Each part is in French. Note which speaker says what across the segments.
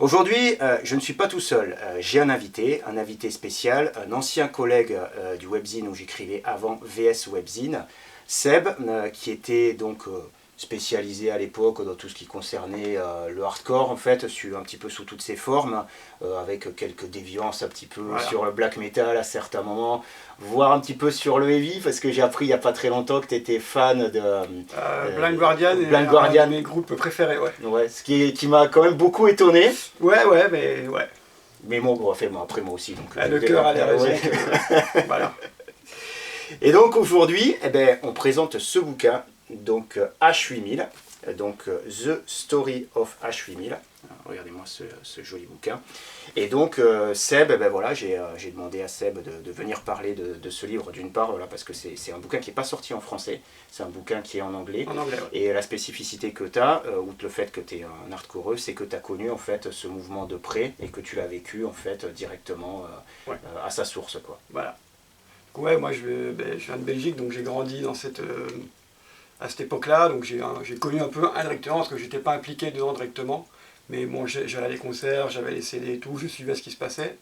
Speaker 1: Aujourd'hui, je ne suis pas tout seul. J'ai un invité spécial, un ancien collègue du webzine où j'écrivais avant, VS Webzine, Seb, qui était donc spécialisé à l'époque dans tout ce qui concernait le hardcore, en fait, un petit peu sous toutes ses formes, avec quelques déviances un petit peu sur le black metal à certains moments, voire un petit peu sur le heavy, parce que j'ai appris il n'y a pas très longtemps que tu étais fan de
Speaker 2: Blind Guardian,
Speaker 1: Blind Guardian.
Speaker 2: Un de mes groupes préférés,
Speaker 1: ouais. Ce qui m'a quand même beaucoup étonné.
Speaker 2: Ouais.
Speaker 1: Mais bon, après moi aussi. Donc,
Speaker 2: le cœur a les raisons. Voilà.
Speaker 1: Et donc aujourd'hui, on présente ce bouquin, donc H8000, donc The Story of H8000. Regardez-moi ce joli bouquin. Et donc Seb, voilà, j'ai demandé à Seb de venir parler de ce livre d'une part, voilà, parce que c'est un bouquin qui n'est pas sorti en français, c'est un bouquin qui est en anglais.
Speaker 2: En anglais, ouais.
Speaker 1: Et la spécificité que tu as, outre le fait que tu es un hardcoreux, c'est que tu as connu en fait ce mouvement de près et que tu l'as vécu en fait directement à sa source, quoi.
Speaker 2: Voilà. Ouais, moi je viens de Belgique, donc j'ai grandi dans à cette époque-là, donc j'ai connu un peu indirectement, parce que j'étais pas impliqué dedans directement, mais bon, j'allais à des concerts, j'avais les CD et tout, je suivais ce qui se passait.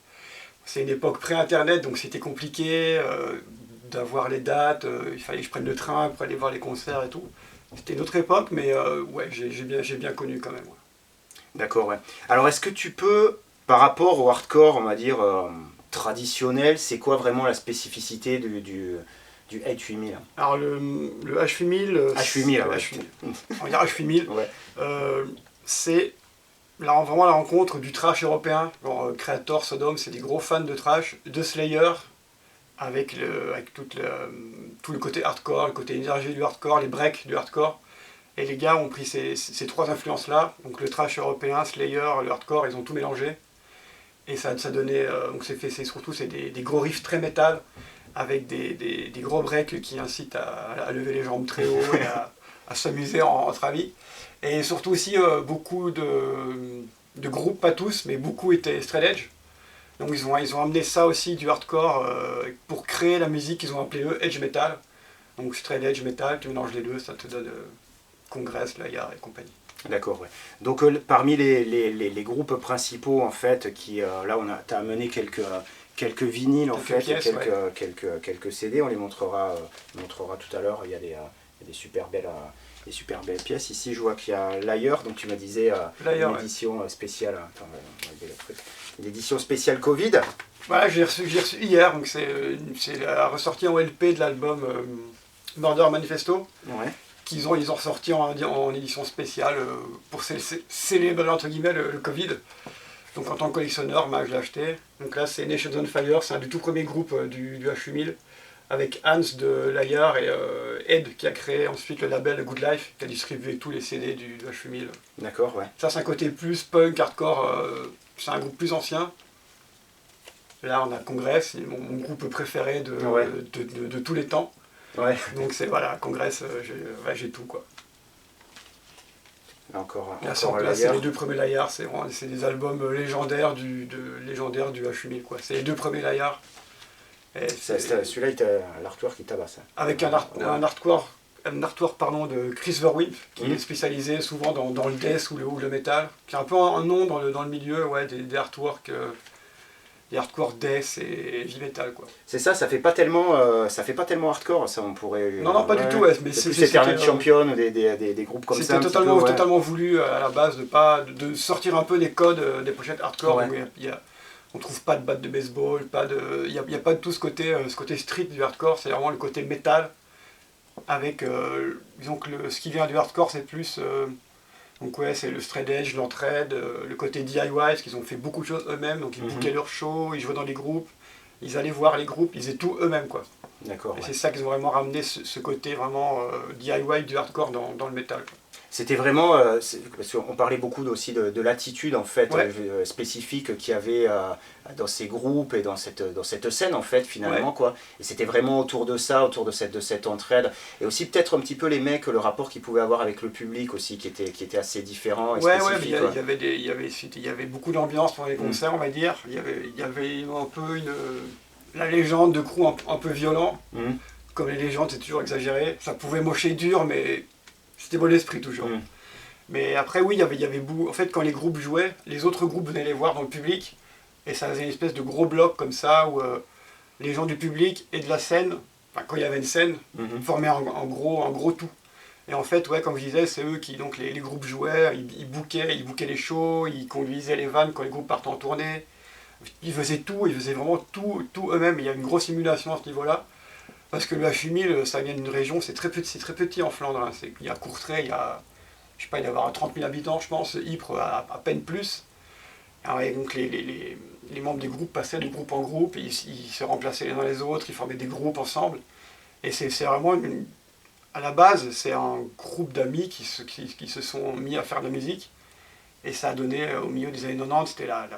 Speaker 2: C'est une époque pré-internet, donc c'était compliqué d'avoir les dates, il fallait que je prenne le train pour aller voir les concerts et tout. C'était une autre époque, mais ouais, j'ai bien connu quand même. Ouais.
Speaker 1: D'accord, ouais. Alors est-ce que tu peux, par rapport au hardcore, on va dire, traditionnel, c'est quoi vraiment la spécificité du H8000?
Speaker 2: Alors le H8000,
Speaker 1: H8000, ouais.
Speaker 2: On va dire H8000,
Speaker 1: ouais.
Speaker 2: C'est vraiment la rencontre du thrash européen. Genre, Creator, Sodom, c'est des gros fans de thrash, de Slayer, avec tout le côté hardcore, le côté énergie du hardcore, les breaks du hardcore. Et les gars ont pris ces trois influences-là, donc le thrash européen, Slayer, le hardcore, ils ont tout mélangé. Et ça donnait, donc c'est surtout des gros riffs très métal, avec des gros breaks qui incitent à lever les jambes très haut et à s'amuser entre amis. Et surtout aussi beaucoup de groupes, pas tous, mais beaucoup étaient straight edge. Donc ils ont amené ça aussi du hardcore pour créer la musique qu'ils ont appelée eux edge metal. Donc straight edge metal, tu mélanges les deux, ça te donne Congress, Layar et compagnie.
Speaker 1: D'accord, ouais. Donc parmi les groupes principaux en fait, qui là t'as amené quelques vinyles en fait,
Speaker 2: pièces,
Speaker 1: quelques CD, on les montrera tout à l'heure. Il y a des super belles pièces. Ici, je vois qu'il y a Liar, donc tu me disais une édition spéciale. Attends, une édition spéciale Covid.
Speaker 2: Voilà, j'ai reçu hier, donc c'est la ressortie en LP de l'album Murder Manifesto.
Speaker 1: Ouais.
Speaker 2: Ils ont ressorti en édition spéciale pour célébrer entre guillemets le Covid. Donc en tant que collectionneur, je l'ai acheté. Donc là c'est Nations on Fire, c'est un du tout premier groupe du H8000, avec Hans de Layar et Ed qui a créé ensuite le label Good Life, qui a distribué tous les CD du H8000.
Speaker 1: D'accord, ouais.
Speaker 2: Ça c'est un côté plus punk, hardcore, c'est un groupe plus ancien. Là on a Congress, c'est mon groupe préféré de tous les temps.
Speaker 1: Ouais.
Speaker 2: Donc Congress, j'ai tout quoi.
Speaker 1: Encore
Speaker 2: là c'est les deux premiers Layar, c'est des albums légendaires du H8000 quoi. C'est les deux premiers Layar.
Speaker 1: Celui-là, l'artwork qui tabasse.
Speaker 2: Avec un artwork de Chris Verwilf, qui est spécialisé souvent dans le death ou le metal, qui est un peu un nom dans le milieu, des artworks. Les hardcore death et heavy metal quoi.
Speaker 1: C'est ça fait pas tellement hardcore, ça on pourrait.
Speaker 2: Non pas du tout, mais
Speaker 1: c'est Eternal Champion ou des groupes comme ça.
Speaker 2: C'était totalement voulu à la base de sortir un peu des codes des pochettes hardcore. Ouais. On trouve pas de batte de baseball, il y a pas de tout ce côté street du hardcore, c'est vraiment le côté metal avec disons que ce qui vient du hardcore c'est plus donc c'est le straight edge, l'entraide, le côté DIY, parce qu'ils ont fait beaucoup de choses eux-mêmes, donc ils bookaient leurs shows, ils jouaient dans les groupes, ils allaient voir les groupes, ils faisaient tout eux-mêmes quoi.
Speaker 1: D'accord.
Speaker 2: Et c'est ça qu'ils ont vraiment ramené ce côté vraiment DIY du hardcore dans le métal.
Speaker 1: C'était vraiment, parce qu'on parlait beaucoup aussi de l'attitude en fait spécifique qu'il y avait dans ces groupes et dans cette scène en fait finalement quoi. Et c'était vraiment autour de ça, autour de cette entraide et aussi peut-être un petit peu les mecs, le rapport qu'ils pouvaient avoir avec le public aussi qui était assez différent et spécifique.
Speaker 2: Il y avait beaucoup d'ambiance pendant les concerts on va dire. Il y avait un peu la légende de crew un peu violent. Comme les légendes c'est toujours exagéré. Ça pouvait mocher dur mais c'était bon l'esprit toujours. Mais après, oui, il y avait beaucoup. En fait, quand les groupes jouaient, les autres groupes venaient les voir dans le public. Et ça faisait une espèce de gros bloc comme ça, où les gens du public et de la scène, enfin, quand il y avait une scène, formaient un gros tout. Et en fait, ouais, comme je disais, c'est eux qui, donc les groupes jouaient, ils bookaient les shows, ils conduisaient les vannes quand les groupes partaient en tournée. Ils faisaient tout, ils faisaient vraiment tout eux-mêmes. Il y a une grosse simulation à ce niveau-là. Parce que le HU1000, ça vient d'une région, c'est très petit en Flandre. Hein. Il y a Courtrai, il y a, je sais pas, il y a avoir 30 000 habitants, je pense. Ypres, à peine plus. Alors, et donc les membres des groupes passaient de groupe en groupe, ils se remplaçaient les uns les autres, ils formaient des groupes ensemble. Et c'est vraiment, à la base, c'est un groupe d'amis qui se sont mis à faire de la musique. Et ça a donné, au milieu des années 90, c'était la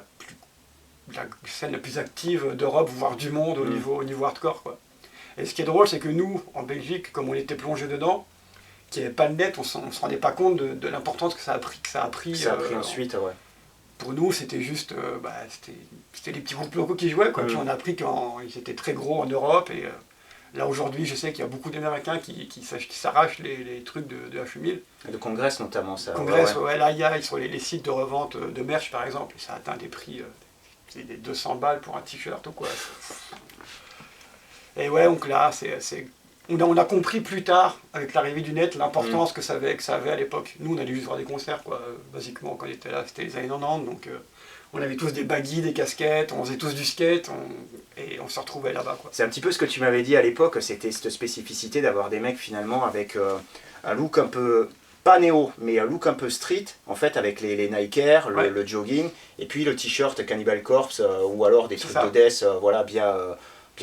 Speaker 2: scène la plus active d'Europe, voire du monde au niveau hardcore, quoi. Et ce qui est drôle, c'est que nous, en Belgique, comme on était plongé dedans, qu'il n'y avait pas de net, on ne se rendait pas compte de l'importance que ça a pris.
Speaker 1: Ensuite, ouais.
Speaker 2: Pour nous, c'était juste, c'était les petits groupes locaux qui jouaient, quoi. Puis on a appris qu'ils étaient très gros en Europe. Et là, aujourd'hui, je sais qu'il y a beaucoup d'Américains qui s'arrachent les trucs de HU1000.
Speaker 1: De Congress, notamment, ça.
Speaker 2: Congress, ouais, là, il y a sur les sites de revente de merch, par exemple, et ça atteint des prix, c'est des 200 balles pour un t-shirt ou quoi. Et ouais, donc là, on a compris plus tard, avec l'arrivée du net, l'importance que ça avait à l'époque. Nous, on allait juste voir des concerts, quoi. Basiquement, quand on était là, c'était les années 90, donc on avait tous des baggies, des casquettes, on faisait tous du skate, et on se retrouvait là-bas, quoi.
Speaker 1: C'est un petit peu ce que tu m'avais dit à l'époque, c'était cette spécificité d'avoir des mecs, finalement, avec un look un peu, pas néo, mais un look un peu street, en fait, avec les Nike Air, le jogging, et puis le t-shirt Cannibal Corpse, ou alors des trucs de death, voilà, bien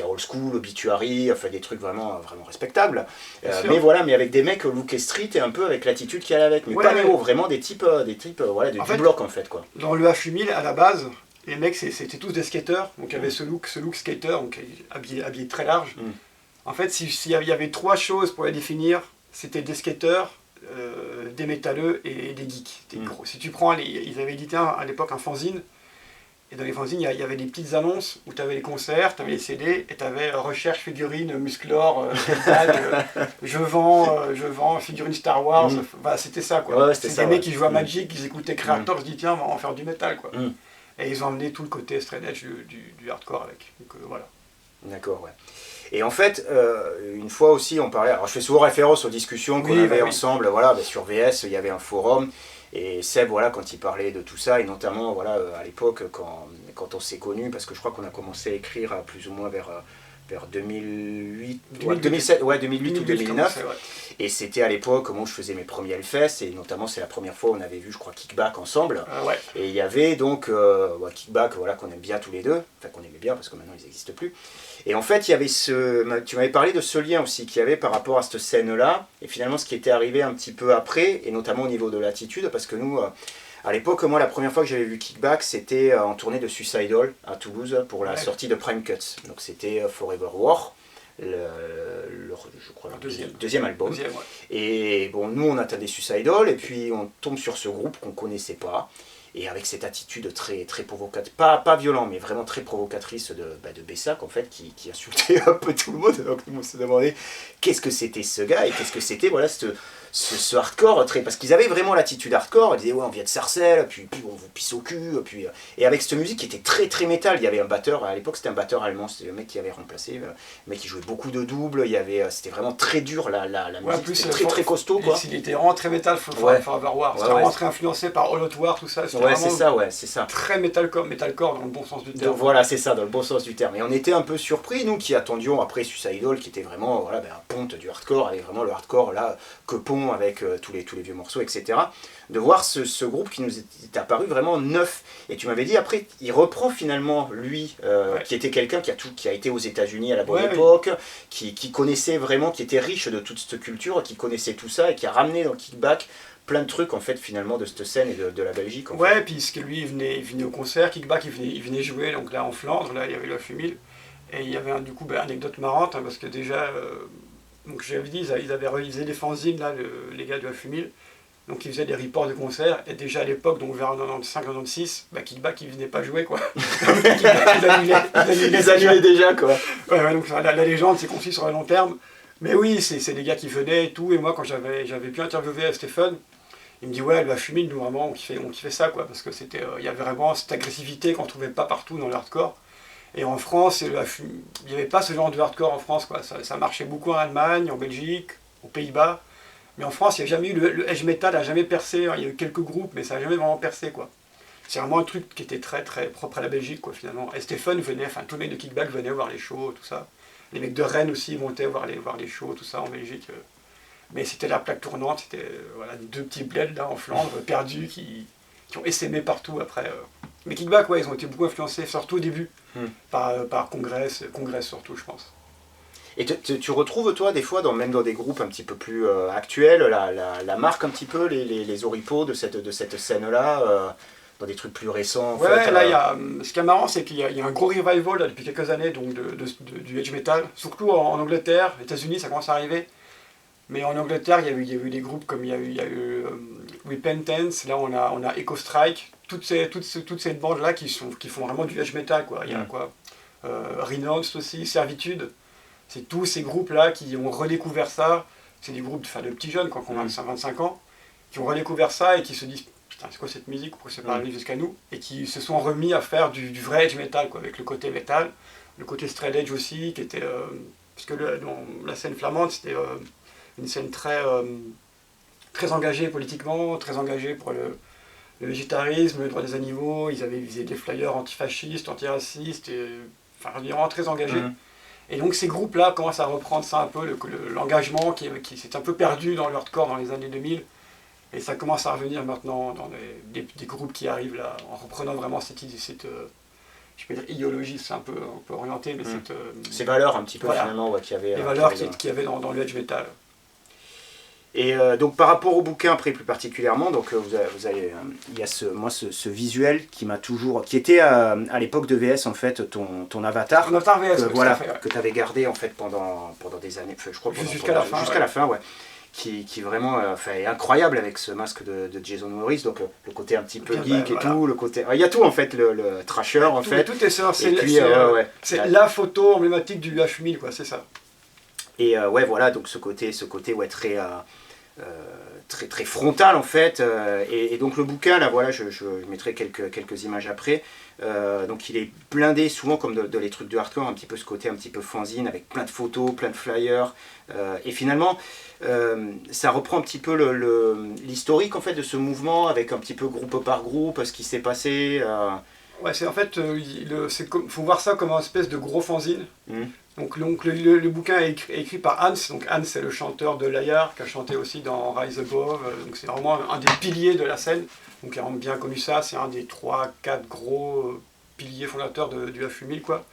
Speaker 1: old school, obituary, enfin des trucs vraiment respectables. Mais voilà, mais avec des mecs look street et un peu avec l'attitude qu'il y a avec. Mais pas néo, vraiment des types voilà, du bloc en fait, quoi.
Speaker 2: Dans le HU1000, à la base, les mecs c'était tous des skateurs, donc il y avait ce look skater, donc habillé très large. En fait, s'il y avait trois choses pour les définir, c'était des skateurs, des métalleux et des geeks. Si tu prends, ils avaient édité à l'époque un fanzine. Et dans les fanzines, il y avait des petites annonces où tu avais les concerts, tu avais les CD, et tu avais recherche figurine Musclor, je vends figurine Star Wars, bah, c'était ça, quoi.
Speaker 1: Ouais,
Speaker 2: c'était des mecs qui jouaient à Magic, ils écoutaient Creator, je dis tiens, on va en faire du métal, quoi. Et ils ont amené tout le côté straight edge du hardcore avec. Donc voilà.
Speaker 1: D'accord, ouais. Et en fait, une fois aussi, on parlait, alors je fais souvent référence aux discussions qu'on avait ensemble, voilà, sur VS, il y avait un forum. Et Seb, voilà, quand il parlait de tout ça, et notamment voilà, à l'époque, quand on s'est connus, parce que je crois qu'on a commencé à écrire plus ou moins vers 2008, 2007, ouais, 2008 ou 2009. Ouais. Et c'était à l'époque où je faisais mes premiers Hellfest, et notamment c'est la première fois où on avait vu, je crois, Kickback ensemble.
Speaker 2: Ouais.
Speaker 1: Et il y avait donc Kickback, voilà, qu'on aime bien tous les deux, enfin qu'on aimait bien parce que maintenant ils n'existent plus. Et en fait, il y avait tu m'avais parlé de ce lien aussi qu'il y avait par rapport à cette scène-là, et finalement ce qui était arrivé un petit peu après, et notamment au niveau de l'attitude, parce que nous, à l'époque, moi, la première fois que j'avais vu Kickback, c'était en tournée de Suicidal à Toulouse pour la sortie de Prime Cuts. Donc c'était Forever War, je crois, le deuxième album.
Speaker 2: Ouais.
Speaker 1: Et bon, nous, on attendait Suicidal, et puis on tombe sur ce groupe qu'on ne connaissait pas. Et avec cette attitude très provocatrice, pas violent, mais vraiment très provocatrice de Bessac, en fait, qui insultait un peu tout le monde. Donc nous, on se demandait qu'est-ce que c'était ce gars, et qu'est-ce que c'était, voilà, ce hardcore, parce qu'ils avaient vraiment l'attitude hardcore. Ils disaient, ouais, on vient de Sarcelles, puis on vous pisse au cul, et avec cette musique qui était très métal. Il y avait un batteur, à l'époque c'était un batteur allemand, c'était le mec qui avait remplacé, le mec qui jouait beaucoup de doubles, c'était vraiment très dur, la musique, c'était très costaud, quoi.
Speaker 2: Il était vraiment très métal, Forever War, c'était vraiment très influencé par All Out War, tout ça.
Speaker 1: Ouais, c'est ça.
Speaker 2: Très metalcore dans le bon sens du terme.
Speaker 1: Donc, voilà, c'est ça, dans le bon sens du terme. Et on était un peu surpris, nous, qui attendions après Suicidal, qui était vraiment voilà, un ponte du hardcore, avec vraiment le hardcore là, que pont avec tous les vieux morceaux, etc. De voir ce groupe qui nous est apparu vraiment neuf. Et tu m'avais dit, après, il reprend finalement, lui, qui était quelqu'un qui a été aux États-Unis à la bonne époque, qui connaissait vraiment, qui était riche de toute cette culture, qui connaissait tout ça, et qui a ramené dans Kickback plein de trucs en fait finalement de cette scène et de la Belgique.
Speaker 2: Ouais, puisque lui il venait au concert, Kickback il venait jouer, donc là en Flandre, là il y avait le HU1000, et il y avait du coup anecdote marrante, hein, parce que déjà, donc j'avais dit, ils faisaient des fanzines là, les gars du HU1000, donc ils faisaient des reports de concert, et déjà à l'époque, donc vers 95-96, Kickback il venait pas jouer quoi.
Speaker 1: Ils annulaient déjà quoi.
Speaker 2: Ouais, donc la légende c'est qu'on suit sur le long terme. Mais oui, c'est des gars qui venaient et tout, et moi quand j'avais pu interviewer Stéphane, Il me dit ouais, le H8000, nous vraiment on kiffait ça quoi, parce que il y avait vraiment cette agressivité qu'on ne trouvait pas partout dans le hardcore. Et en France, il n'y avait pas ce genre de hardcore en France quoi. Ça marchait beaucoup en Allemagne, en Belgique, aux Pays-Bas. Mais en France, il n'y a jamais eu le edge metal n'a jamais percé. Il y a eu quelques groupes, mais ça n'a jamais vraiment percé quoi. C'est vraiment un truc qui était très très propre à la Belgique quoi finalement. Et Stéphane venait, enfin tous les mecs de Kickback venaient voir les shows, tout ça. Les mecs de Rennes aussi montaient voir les shows, tout ça en Belgique. Mais c'était la plaque tournante, c'était voilà, 2 petits bleds là en Flandre, perdus, qui ont essaimé partout après. Mais Kickback, ouais, ils ont été beaucoup influencés, surtout au début, par Congress surtout, je pense.
Speaker 1: Et tu retrouves, toi, des fois, même dans des groupes un petit peu plus actuels, la marque un petit peu, les oripeaux de cette scène-là, dans des trucs plus récents en
Speaker 2: ouais,
Speaker 1: fait,
Speaker 2: là, ce qui est marrant, c'est qu'il y a un gros revival là, depuis quelques années donc, du edge metal, surtout en Angleterre, aux États-Unis, ça commence à arriver. Mais en Angleterre, il y a eu des groupes comme il y a eu Repentance, là on a Echo Strike, toutes ces bandes-là qui font vraiment du edge metal. Quoi. Il y a quoi Renounced aussi, Servitude. C'est tous ces groupes-là qui ont redécouvert ça. C'est des groupes de petits jeunes, quoi, qui ont 25 ans, qui ont redécouvert ça et qui se disent putain, c'est quoi cette musique, pourquoi c'est pas arrivé jusqu'à nous? Et qui se sont remis à faire du vrai edge metal, quoi, avec le côté metal, le côté straight edge aussi, qui était. Parce que dans la scène flamande, c'était une scène très engagée politiquement, très engagée pour le végétarisme, le droit des animaux. Ils faisaient des flyers antifascistes, antiracistes, enfin vraiment très engagés. Et donc ces groupes-là commencent à reprendre ça un peu, l'engagement qui s'est un peu perdu dans le hardcore dans les années 2000. Et ça commence à revenir maintenant dans des groupes qui arrivent là, en reprenant vraiment cette je peux dire idéologie, c'est un peu orienté, mais
Speaker 1: ces valeurs un petit peu voilà, finalement qu'il y avait.
Speaker 2: Les valeurs qu'il y avait dans le edge metal.
Speaker 1: Et donc par rapport au bouquin après plus particulièrement, donc vous avez, il y a ce visuel qui m'a toujours, qui était à l'époque de VS en fait ton avatar,
Speaker 2: VS,
Speaker 1: voilà, que tu avais gardé en fait pendant des années, je crois
Speaker 2: jusqu'à
Speaker 1: la fin, ouais. Qui vraiment est incroyable avec ce masque de Jason Morris, donc le côté un petit peu geek et tout, le côté, il y a tout en fait, le trasher en fait.
Speaker 2: Tout est ça, c'est la photo emblématique du H1000 quoi, c'est ça.
Speaker 1: Et ouais voilà, donc ce côté ouais très frontal en fait, et donc le bouquin là voilà, je mettrai quelques images après. Donc il est blindé souvent comme de les trucs de hardcore, un petit peu ce côté un petit peu fanzine avec plein de photos, plein de flyers, et finalement ça reprend un petit peu l'historique en fait de ce mouvement avec un petit peu groupe par groupe, ce qui s'est passé.
Speaker 2: Ouais, c'est en fait, faut voir ça comme une espèce de gros fanzine. Donc le bouquin est écrit par Hans. Donc Hans c'est le chanteur de Layar qui a chanté aussi dans Rise Above. Donc c'est vraiment un des piliers de la scène. Donc il a bien connu ça. C'est un des 3-4 gros piliers fondateurs du H8000 quoi.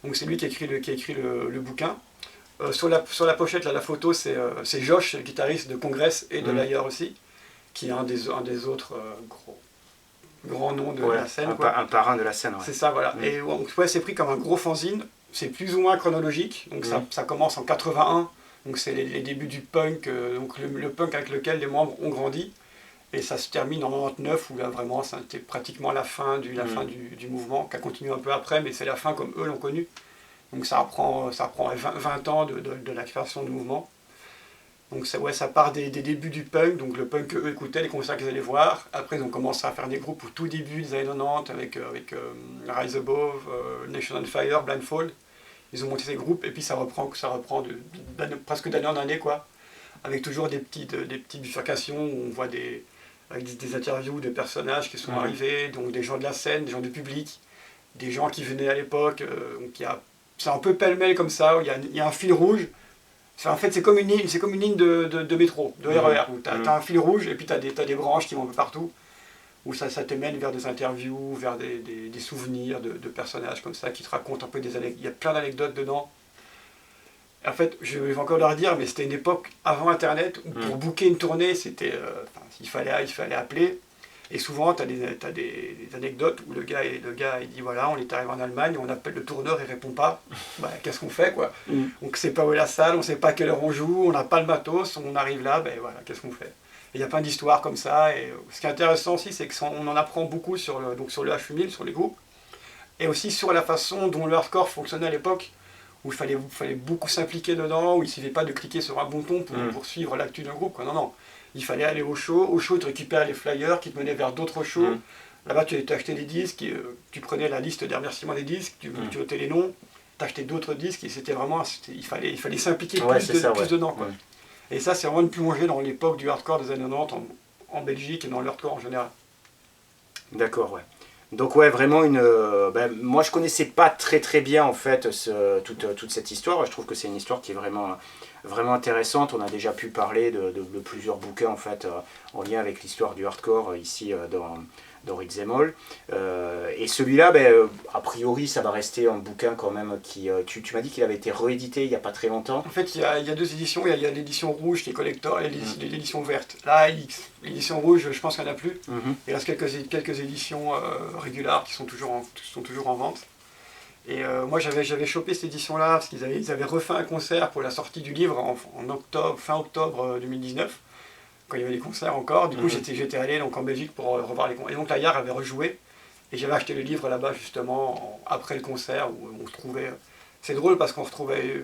Speaker 2: Donc c'est lui qui a écrit le bouquin. Sur la pochette là, la photo c'est Josh, le guitariste de Congress et de Layar aussi, qui est un des autres grands noms de la scène.
Speaker 1: Un parrain de la scène. Ouais.
Speaker 2: C'est ça voilà. Et donc ouais, c'est pris comme un gros fanzine. C'est plus ou moins chronologique, donc ça commence en 81, donc c'est les débuts du punk, donc le punk avec lequel les membres ont grandi, et ça se termine en 99 où là vraiment c'était pratiquement la fin du mouvement, qui a continué un peu après, mais c'est la fin comme eux l'ont connu. Donc ça reprend 20 ans de la création du mouvement. Donc ça part des débuts du punk, donc le punk qu'eux écoutaient, les concerts qu'ils allaient voir. Après ils ont commencé à faire des groupes au tout début des années 90 avec Rise Above, Nation on Fire, Blindfold. Ils ont monté ces groupes et puis ça reprend presque d'année en année quoi. Avec toujours des petites bifurcations où on voit avec des interviews de personnages qui sont arrivés, donc des gens de la scène, des gens du public, des gens qui venaient à l'époque. C'est un peu pêle-mêle comme ça, où il y a un fil rouge. En fait, c'est comme une ligne de métro, de RER, où tu as un fil rouge et puis tu as des branches qui vont un peu partout, où ça te mène vers des interviews, vers des souvenirs de personnages comme ça, qui te racontent un peu des anecdotes. Il y a plein d'anecdotes dedans. Et en fait, je vais encore leur dire, mais c'était une époque avant Internet, où pour booker une tournée, il fallait appeler. Et souvent, tu as des anecdotes où le gars il dit voilà, on est arrivé en Allemagne, on appelle le tourneur, il répond pas. Bah, qu'est-ce qu'on fait quoi? On ne sait pas où est la salle, on ne sait pas à quelle heure on joue, on n'a pas le matos, on arrive là, ben voilà, qu'est-ce qu'on fait? Il y a plein d'histoires comme ça. Et ce qui est intéressant aussi, c'est qu'on en apprend beaucoup sur le H8000, sur les groupes, et aussi sur la façon dont le hardcore fonctionnait à l'époque, où il fallait beaucoup s'impliquer dedans, où il ne suffisait pas de cliquer sur un bouton pour suivre l'actu d'un groupe, quoi. Non, non. Il fallait aller au show, tu récupérais les flyers qui te menaient vers d'autres shows. Là-bas, tu achetais des disques, tu prenais la liste des remerciements des disques, tu notais les noms, tu achetais d'autres disques, et c'était vraiment, il fallait s'impliquer plus dedans, quoi. Et ça, c'est vraiment une plongée dans l'époque du hardcore des années 90 en Belgique et dans le hardcore en général.
Speaker 1: D'accord, ouais. Donc ouais, vraiment moi je connaissais pas très bien en fait toute cette histoire. Je trouve que c'est une histoire qui est vraiment intéressante. On a déjà pu parler de plusieurs bouquins en fait en lien avec l'histoire du hardcore ici dans Rixemol. Et celui-là, a priori ça va rester un bouquin quand même qui... tu m'as dit qu'il avait été réédité il n'y a pas très longtemps.
Speaker 2: En fait il y a deux éditions, il y a l'édition rouge qui est collector et l'édition verte. Là, l'édition rouge, je pense qu'il n'y en a plus. Il reste quelques éditions régulières qui sont toujours en vente. Et moi j'avais chopé cette édition-là parce qu'ils avaient refait un concert pour la sortie du livre fin octobre 2019. Quand il y avait des concerts encore, du coup j'étais allé donc en Belgique pour revoir les concerts. Et donc la Yard avait rejoué, et j'avais acheté le livre là-bas justement après le concert où on se trouvait. C'est drôle parce qu'on retrouvait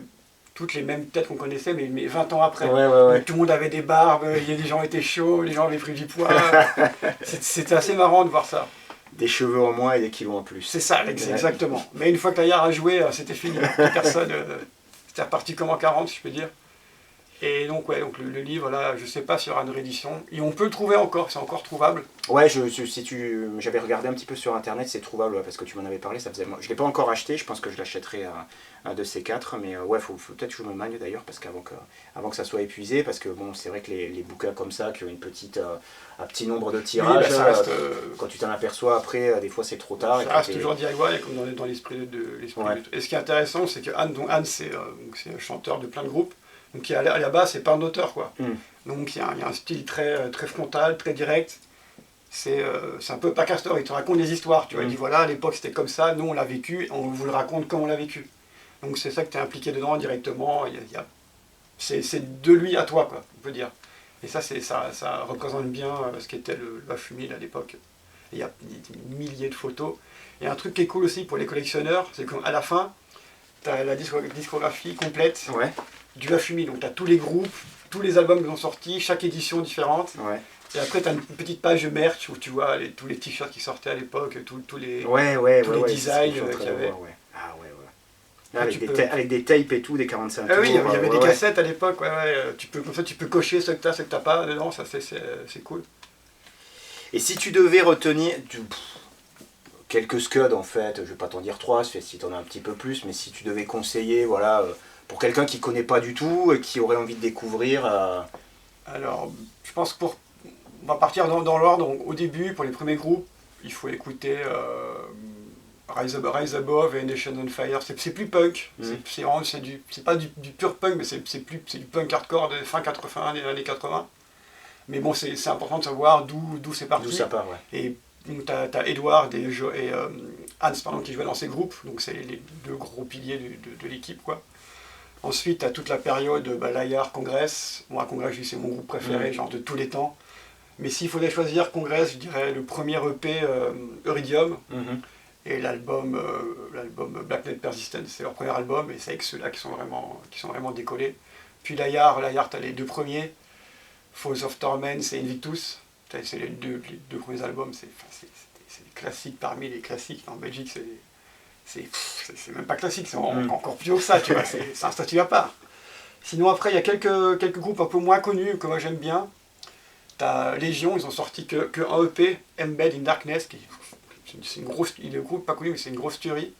Speaker 2: toutes les mêmes têtes qu'on connaissait, mais 20 ans après.
Speaker 1: Ouais.
Speaker 2: Tout le monde avait des barbes, les gens étaient chauds, les gens avaient pris du poids. C'était assez marrant de voir ça.
Speaker 1: Des cheveux en moins et des kilos en plus.
Speaker 2: C'est ça, exactement. Mais une fois que la Yard a joué, c'était fini. Personne, c'était reparti comme en 40, si je peux dire. Et donc, le livre, là, je sais pas s'il y aura une réédition. Et on peut le trouver encore, c'est encore trouvable.
Speaker 1: Ouais, j'avais regardé un petit peu sur internet, c'est trouvable, parce que tu m'en avais parlé, je ne l'ai pas encore acheté, je pense que je l'achèterai un de ces quatre, mais ouais, faut peut-être que je me magne d'ailleurs, parce qu'avant que ça soit épuisé, parce que bon, c'est vrai que les bouquins comme ça, qui ont un petit nombre de tirages,
Speaker 2: ça reste,
Speaker 1: quand tu t'en aperçois après, des fois c'est trop tard.
Speaker 2: Ça reste toujours DIY, comme dans l'esprit de
Speaker 1: ouais.
Speaker 2: Et ce qui est intéressant, c'est que Anne c'est un chanteur de plein de groupes, donc à la base, c'est pas un auteur, quoi. Donc il y a un style très frontal, très direct. C'est un peu Pacastor, il te raconte des histoires, tu vois. Il dit voilà, à l'époque c'était comme ça, nous on l'a vécu, on vous le raconte comme on l'a vécu. Donc c'est ça que tu es impliqué dedans directement, c'est de lui à toi, quoi, on peut dire. Et ça représente bien ce qu'était le Baphomet à l'époque. Il y a des milliers de photos. Et un truc qui est cool aussi pour les collectionneurs, c'est qu'à la fin, tu as la discographie complète du Baphomet. Donc tu as tous les groupes, tous les albums qui sont sortis, chaque édition différente. Et après, tu as une petite page de merch où tu vois tous les t-shirts qui sortaient à l'époque, tous les designs qu'il y avait.
Speaker 1: Avec des tapes et tout, des 45 tours.
Speaker 2: Oui, il y avait des cassettes à l'époque, comme ça, tu peux cocher ce que tu as, ce que tu n'as pas dedans, ça c'est cool.
Speaker 1: Et si tu devais retenir quelques scuds en fait, je vais pas t'en dire 3, si tu en as un petit peu plus, mais si tu devais conseiller, pour quelqu'un qui connaît pas du tout et qui aurait envie de découvrir.
Speaker 2: Alors, je pense qu'on va partir dans l'ordre. Au début, pour les premiers groupes, il faut écouter Rise Above et Nation on Fire. C'est plus punk, c'est pas du pur punk, mais c'est du punk hardcore de fin 80, des années 80. Mais bon, c'est important de savoir d'où c'est parti.
Speaker 1: D'où ça part,
Speaker 2: Et donc t'as Edward et Hans qui jouaient dans ces groupes, donc c'est les deux gros piliers de l'équipe, quoi. Ensuite, t'as toute la période Layard, Congress. Moi, Congress, c'est mon groupe préféré, genre de tous les temps. Mais s'il fallait choisir Congress, je dirais le premier EP Iridium et l'album Black Knight Persistence. C'est leur premier album et c'est avec ceux-là qui sont vraiment décollés. Puis Layard, t'as les deux premiers, Falls of Torment et Invictus. C'est les deux premiers albums, c'est des classiques parmi les classiques. En Belgique, c'est même pas classique, c'est encore plus haut que ça, tu vois, c'est un statut à part. Sinon après, il y a quelques groupes un peu moins connus que moi j'aime bien. T'as Légion, ils ont sorti que un EP, Embed in Darkness, c'est une grosse, il est groupe pas connu, mais c'est une grosse tuerie.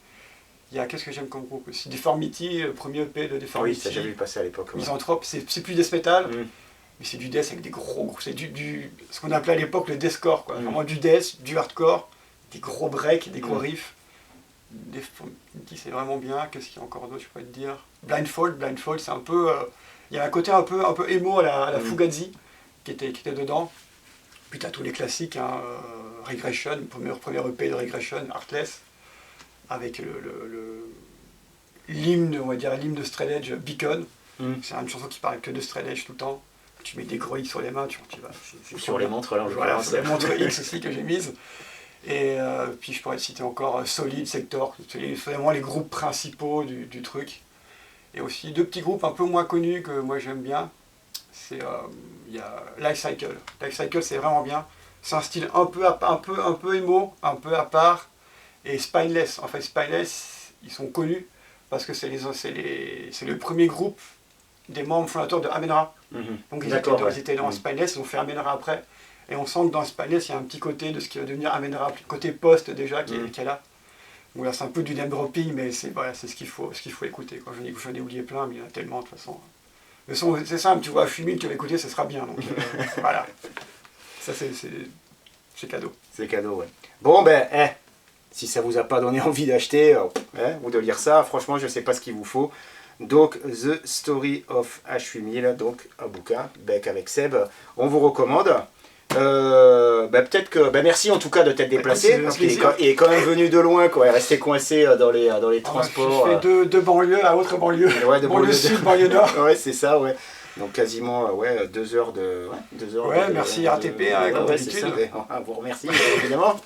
Speaker 2: Il y a, qu'est-ce que j'aime comme groupe aussi, Deformity, le premier EP de Deformity.
Speaker 1: Oui, ça j'avais vu passer à l'époque.
Speaker 2: Misanthrope, c'est plus death metal, mais c'est du death avec des gros, c'est ce qu'on appelait à l'époque le deathcore, quoi. Vraiment du death, du hardcore, des gros breaks, des gros riffs. Deformity, c'est vraiment bien. Qu'est-ce qu'il y a encore d'autre, je pourrais te dire. Blindfold, c'est un peu, il y a un côté un peu émo à la Fugazi qui était dedans. Puis t'as tous les classiques, Regression, premier EP de Regression, Heartless, avec l'hymne, on va dire l'hymne de Straight Edge, Beacon. C'est une chanson qui parle que de Straight Edge tout le temps. Tu mets des gros X sur les mains, tu vas.
Speaker 1: Sur les montres, là,
Speaker 2: voilà, c'est la montre X aussi que j'ai mise. Et puis je pourrais te citer encore Solid, Sector, c'est vraiment les groupes principaux du truc. Et aussi 2 petits groupes un peu moins connus que moi j'aime bien. Il y a Lifecycle. Lifecycle, c'est vraiment bien. C'est un style un peu emo, un peu à part. Et Spineless. En fait, Spineless, ils sont connus parce que c'est le premier groupe des membres fondateurs de Amenra. Donc ils étaient dans Spineless, ils ont fait Amenra après. Et on sent que dans Spineless, il y a un petit côté de ce qui va devenir Amenra, côté post déjà, qui est là. Donc là, c'est un peu du name dropping, mais c'est ce qu'il faut écouter. Quand j'en ai oublié plein, mais il y en a tellement de toute façon. Le son, c'est simple, tu vois, Fumil, tu vas écouter, ça sera bien. Donc voilà. Ça, c'est cadeau.
Speaker 1: C'est cadeau, ouais. Bon, ben, si ça vous a pas donné envie d'acheter ou de lire ça, franchement, je sais pas ce qu'il vous faut. Donc, The Story of H8000, donc un bouquin, Beck avec Seb, on vous recommande. Peut-être que merci en tout cas de t'être déplacé parce qu'il est quand même venu de loin, quoi. Il est resté coincé dans les transports.
Speaker 2: Je fais de banlieue à autre banlieue.
Speaker 1: Ouais, de
Speaker 2: banlieue sud, banlieue nord.
Speaker 1: Ouais, c'est ça, ouais. Donc quasiment 2 heures de. 2 heures.
Speaker 2: Ouais, merci RATP, comme d'habitude.
Speaker 1: On vous remercie évidemment.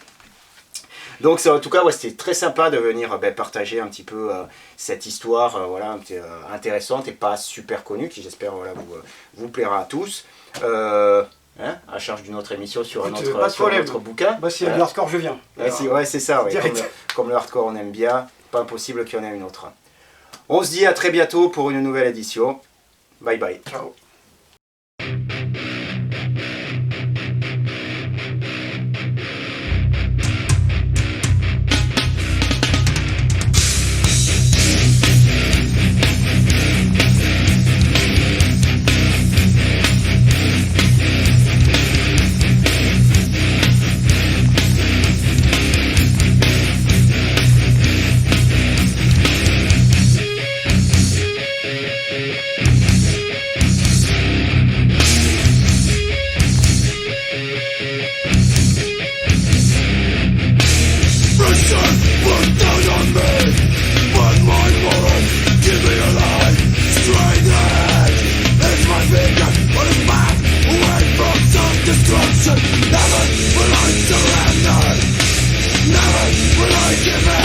Speaker 1: Donc en tout cas, c'était très sympa de venir partager un petit peu cette histoire intéressante et pas super connue, qui j'espère vous plaira à tous. À charge d'une autre émission sur un autre bouquin.
Speaker 2: Si il y a du hardcore, je viens.
Speaker 1: C'est ça. Ouais. Comme le hardcore, on aime bien. Pas impossible qu'il y en ait une autre. On se dit à très bientôt pour une nouvelle édition. Bye bye.
Speaker 2: Ciao. Never will I surrender. Never will I give in.